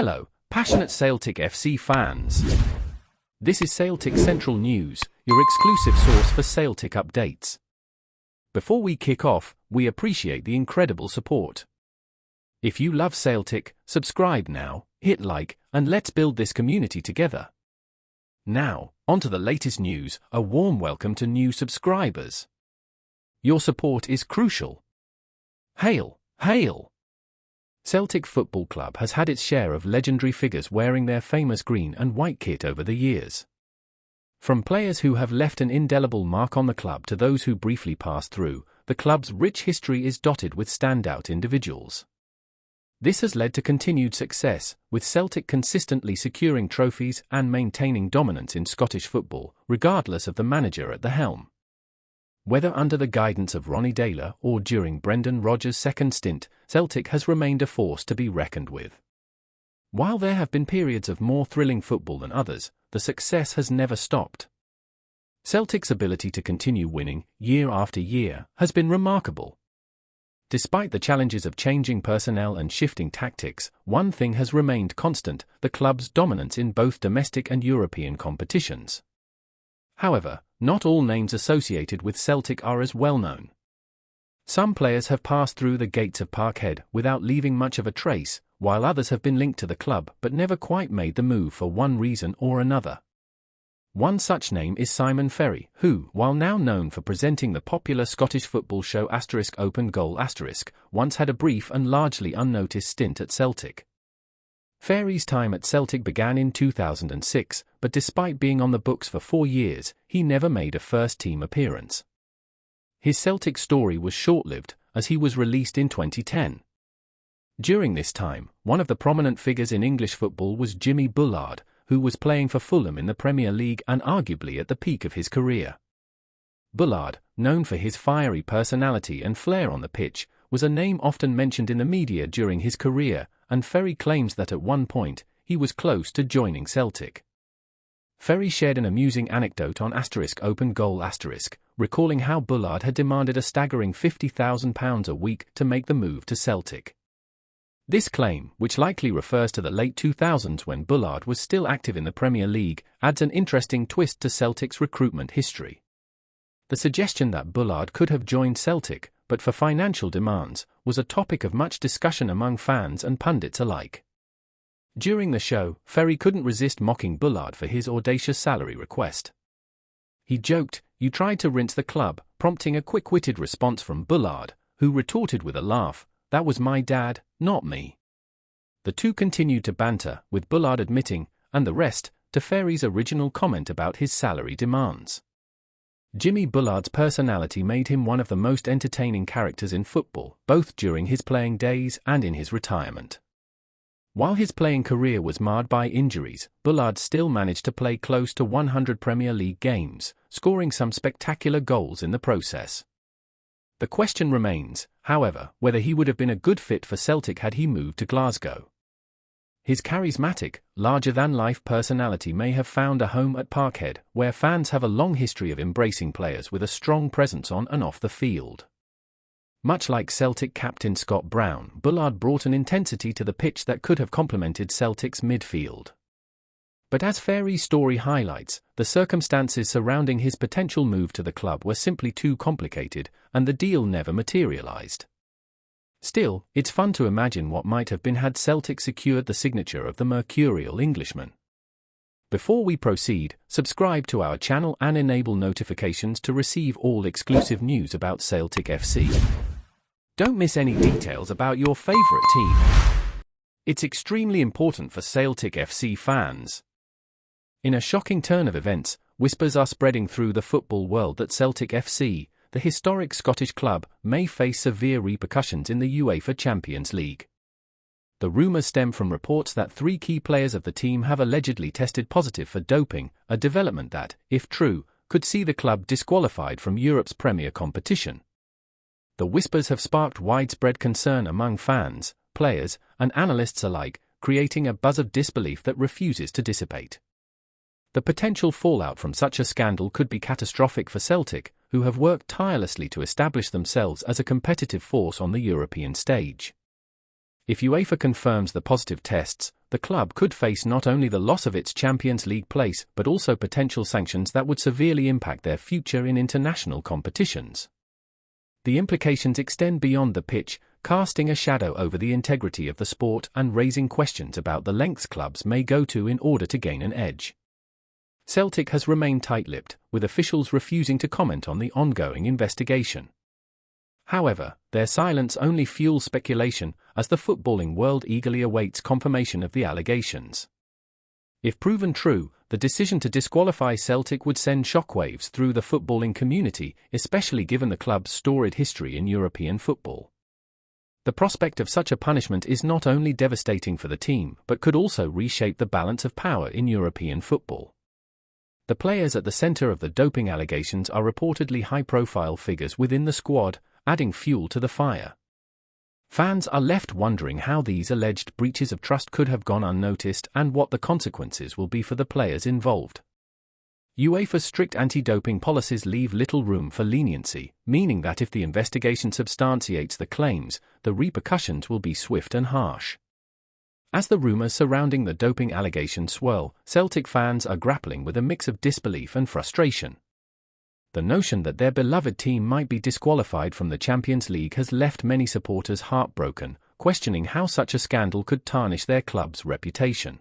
Hello, passionate Celtic FC fans. This is Celtic Central News, your exclusive source for Celtic updates. Before we kick off, we appreciate the incredible support. If you love Celtic, subscribe now, hit like, and let's build this community together. Now, onto the latest news. A warm welcome to new subscribers. Your support is crucial. Hail, hail! Celtic Football Club has had its share of legendary figures wearing their famous green and white kit over the years. From players who have left an indelible mark on the club to those who briefly passed through, the club's rich history is dotted with standout individuals. This has led to continued success, with Celtic consistently securing trophies and maintaining dominance in Scottish football, regardless of the manager at the helm. Whether under the guidance of Ronnie Deila or during Brendan Rodgers' second stint, Celtic has remained a force to be reckoned with. While there have been periods of more thrilling football than others, the success has never stopped. Celtic's ability to continue winning, year after year, has been remarkable. Despite the challenges of changing personnel and shifting tactics, one thing has remained constant: the club's dominance in both domestic and European competitions. However, not all names associated with Celtic are as well known. Some players have passed through the gates of Parkhead without leaving much of a trace, while others have been linked to the club but never quite made the move for one reason or another. One such name is Simon Ferry, who, while now known for presenting the popular Scottish football show *Open Goal*, once had a brief and largely unnoticed stint at Celtic. Ferry's time at Celtic began in 2006, but despite being on the books for 4 years, he never made a first-team appearance. His Celtic story was short-lived, as he was released in 2010. During this time, one of the prominent figures in English football was Jimmy Bullard, who was playing for Fulham in the Premier League and arguably at the peak of his career. Bullard, known for his fiery personality and flair on the pitch, was a name often mentioned in the media during his career, and Ferry claims that at one point, he was close to joining Celtic. Ferry shared an amusing anecdote on *Open Goal*, recalling how Bullard had demanded a staggering £50,000 a week to make the move to Celtic. This claim, which likely refers to the late 2000s when Bullard was still active in the Premier League, adds an interesting twist to Celtic's recruitment history. The suggestion that Bullard could have joined Celtic, but for financial demands, was a topic of much discussion among fans and pundits alike. During the show, Ferry couldn't resist mocking Bullard for his audacious salary request. He joked, "You tried to rinse the club," prompting a quick-witted response from Bullard, who retorted with a laugh, "That was my dad, not me." The two continued to banter, with Bullard admitting, and the rest, to Ferry's original comment about his salary demands. Jimmy Bullard's personality made him one of the most entertaining characters in football, both during his playing days and in his retirement. While his playing career was marred by injuries, Bullard still managed to play close to 100 Premier League games, scoring some spectacular goals in the process. The question remains, however, whether he would have been a good fit for Celtic had he moved to Glasgow. His charismatic, larger-than-life personality may have found a home at Parkhead, where fans have a long history of embracing players with a strong presence on and off the field. Much like Celtic captain Scott Brown, Bullard brought an intensity to the pitch that could have complemented Celtic's midfield. But as Ferry's story highlights, the circumstances surrounding his potential move to the club were simply too complicated, and the deal never materialised. Still, it's fun to imagine what might have been had Celtic secured the signature of the mercurial Englishman. Before we proceed, subscribe to our channel and enable notifications to receive all exclusive news about Celtic FC. Don't miss any details about your favourite team. It's extremely important for Celtic FC fans. In a shocking turn of events, whispers are spreading through the football world that Celtic FC, the historic Scottish club, may face severe repercussions in the UEFA Champions League. The rumours stem from reports that 3 key players of the team have allegedly tested positive for doping, a development that, if true, could see the club disqualified from Europe's premier competition. The whispers have sparked widespread concern among fans, players, and analysts alike, creating a buzz of disbelief that refuses to dissipate. The potential fallout from such a scandal could be catastrophic for Celtic, who have worked tirelessly to establish themselves as a competitive force on the European stage. If UEFA confirms the positive tests, the club could face not only the loss of its Champions League place but also potential sanctions that would severely impact their future in international competitions. The implications extend beyond the pitch, casting a shadow over the integrity of the sport and raising questions about the lengths clubs may go to in order to gain an edge. Celtic has remained tight-lipped, with officials refusing to comment on the ongoing investigation. However, their silence only fuels speculation, as the footballing world eagerly awaits confirmation of the allegations. If proven true, the decision to disqualify Celtic would send shockwaves through the footballing community, especially given the club's storied history in European football. The prospect of such a punishment is not only devastating for the team but could also reshape the balance of power in European football. The players at the center of the doping allegations are reportedly high-profile figures within the squad, adding fuel to the fire. Fans are left wondering how these alleged breaches of trust could have gone unnoticed and what the consequences will be for the players involved. UEFA's strict anti-doping policies leave little room for leniency, meaning that if the investigation substantiates the claims, the repercussions will be swift and harsh. As the rumors surrounding the doping allegations swirl, Celtic fans are grappling with a mix of disbelief and frustration. The notion that their beloved team might be disqualified from the Champions League has left many supporters heartbroken, questioning how such a scandal could tarnish their club's reputation.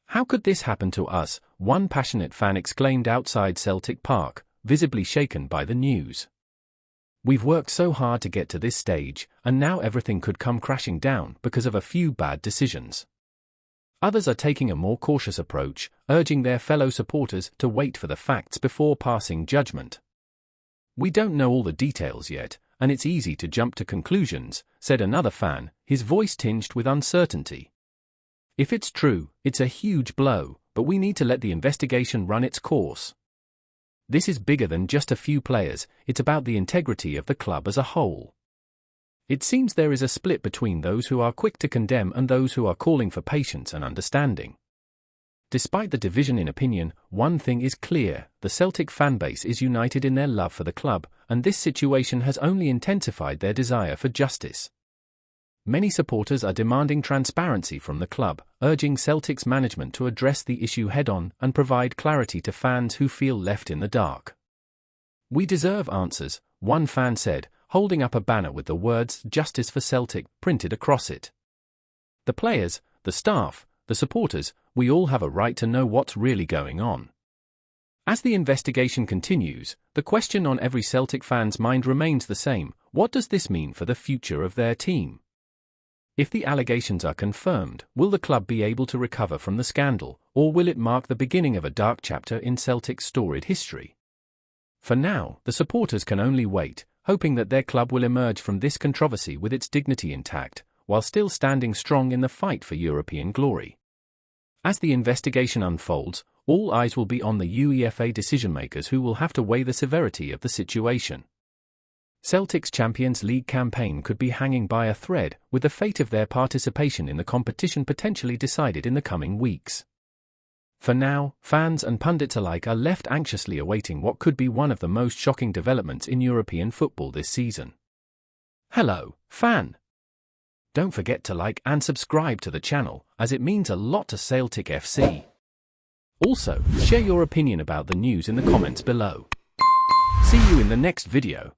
"How could this happen to us?" one passionate fan exclaimed outside Celtic Park, visibly shaken by the news. "We've worked so hard to get to this stage, and now everything could come crashing down because of a few bad decisions." Others are taking a more cautious approach, urging their fellow supporters to wait for the facts before passing judgment. "We don't know all the details yet, and it's easy to jump to conclusions," said another fan, his voice tinged with uncertainty. "If it's true, it's a huge blow, but we need to let the investigation run its course. This is bigger than just a few players, it's about the integrity of the club as a whole." It seems there is a split between those who are quick to condemn and those who are calling for patience and understanding. Despite the division in opinion, one thing is clear: the Celtic fanbase is united in their love for the club, and this situation has only intensified their desire for justice. Many supporters are demanding transparency from the club, urging Celtic's management to address the issue head-on and provide clarity to fans who feel left in the dark. "We deserve answers," one fan said, holding up a banner with the words "Justice for Celtic" printed across it. "The players, the staff, the supporters, we all have a right to know what's really going on." As the investigation continues, the question on every Celtic fan's mind remains the same: what does this mean for the future of their team? If the allegations are confirmed, will the club be able to recover from the scandal, or will it mark the beginning of a dark chapter in Celtic's storied history? For now, the supporters can only wait, hoping that their club will emerge from this controversy with its dignity intact, while still standing strong in the fight for European glory. As the investigation unfolds, all eyes will be on the UEFA decision-makers who will have to weigh the severity of the situation. Celtic's Champions League campaign could be hanging by a thread, with the fate of their participation in the competition potentially decided in the coming weeks. For now, fans and pundits alike are left anxiously awaiting what could be one of the most shocking developments in European football this season. Hello, fan! Don't forget to like and subscribe to the channel, as it means a lot to Celtic FC. Also, share your opinion about the news in the comments below. See you in the next video.